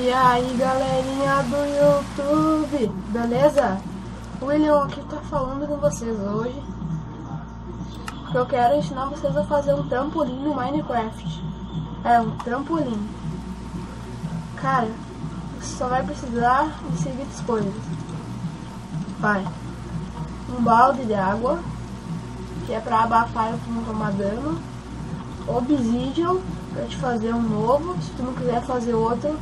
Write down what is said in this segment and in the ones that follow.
E aí, galerinha do YouTube, beleza? O William aqui tá falando com vocês hoje, porque eu quero ensinar vocês a fazer um trampolim no Minecraft. É, um trampolim. Cara, você só vai precisar de seguintes coisas. Vai, um balde de água, que é pra abafar e não tomar dano. Obsidian, pra te fazer um novo, se tu não quiser fazer outro,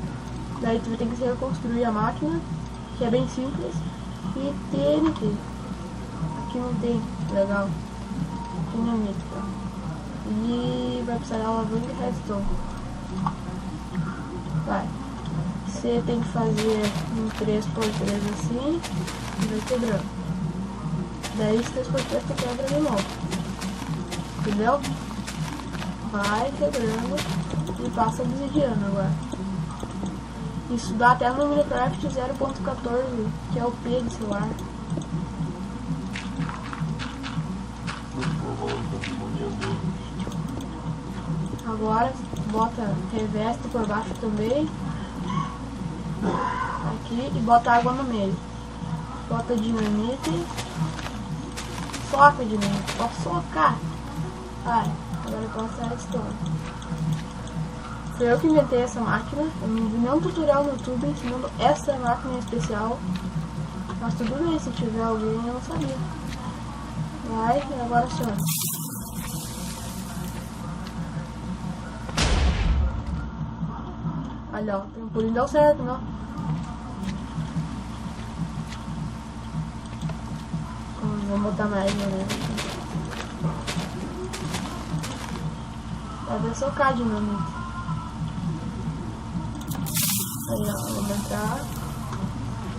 daí tu vai ter que reconstruir a máquina, que é bem simples. E TNT, aqui não tem, legal, dinamite, tá? E vai precisar de alavanca e redstone. Vai, você tem que fazer um 3x3 assim, e vai quebrando. Daí esse 3x3 tu quebra de novo, entendeu? Vai quebrando e passa obsidiana agora. Isso dá até no Minecraft 0.14, que é o P de celular. Agora bota reveste por baixo também. Aqui e bota água no meio. Bota dinamite. Soca dinamite. Pode socar. Vai. Agora passa a redstone. Foi eu que inventei essa máquina. Eu não vi nenhum tutorial no YouTube ensinando essa máquina em especial. Mas tudo bem, se tiver alguém eu não sabia. Vai, e agora aciona. Olha, ó, o trampolim deu certo, não? Vamos botar mais, né? Vai socar de novo. Aí, ó, vamos entrar.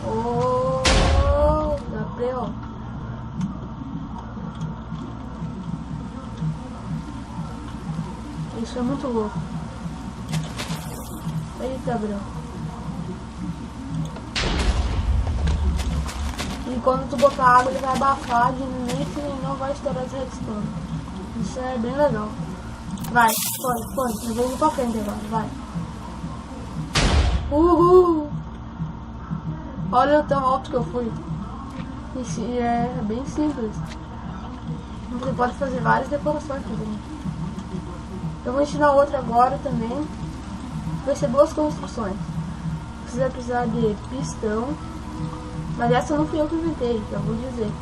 Oh, dá pra, ó. Isso é muito louco. Eita, bro. E quando tu botar água, ele vai abafar de início e não vai estourar as redstone. Isso é bem legal. Vai, foi. Eu vou ir pra frente agora, vai. Uhul! Olha o tão alto que eu fui. Isso é bem simples. Você pode fazer várias decorações também. Eu vou ensinar outra agora também. Vai ser duas construções. Você vai precisar de pistão. Mas essa não fui eu que inventei, já vou dizer.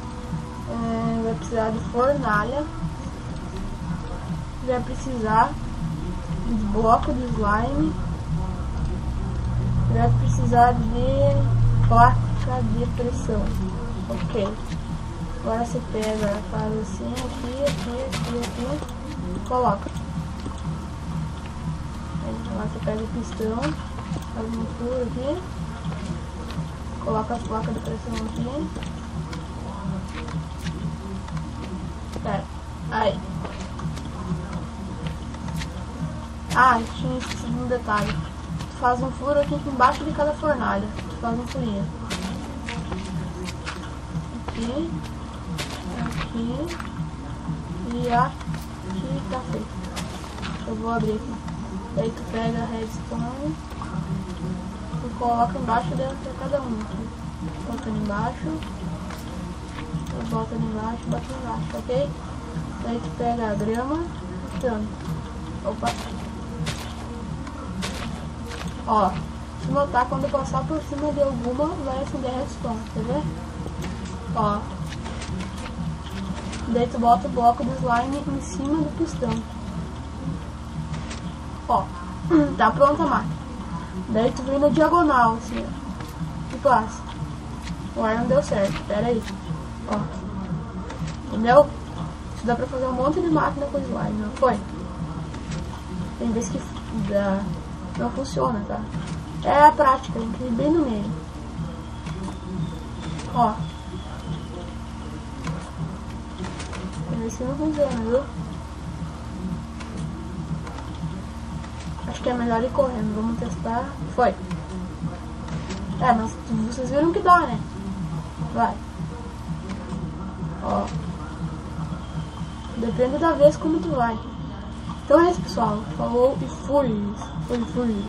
Vai precisar de fornalha. Vai precisar de bloco de slime. Vai precisar de placa de pressão. Ok. Agora você pega, faz assim, aqui. Coloca. Aí você pega o pistão, faz um furo aqui. Coloca as placas de pressão aqui. Pera. Aí. Ah, tinha esquecido um detalhe. Tu faz um furo aqui embaixo de cada fornalha. Tu faz um furinho. Aqui. E aqui tá feito. Eu vou abrir aqui. Daí tu pega a redstone e coloca embaixo dentro de cada um. Aqui. Bota ali embaixo. Bota ali embaixo, bota ali embaixo, ok? Daí tu pega a grama e tanto. Opa! Ó, se notar, quando eu passar por cima de alguma, vai acender a redstone, quer ver? Ó. Daí tu bota o bloco de slime em cima do pistão. Ó, tá pronta a máquina. Daí tu vem na diagonal, assim, ó. E passa. O ar não deu certo, pera aí. Ó. Entendeu? Isso dá pra fazer um monte de máquina com slime, não foi? Tem vezes que não funciona, tá? É a prática, tem que ir bem no meio. Ó. Tem vezes que não funciona, viu? Acho que é melhor ir correndo. Vamos testar. Foi. É, mas vocês viram que dá, né? Vai. Ó. Depende da vez como tu vai. Então é isso, pessoal. Falou e fui. Fui.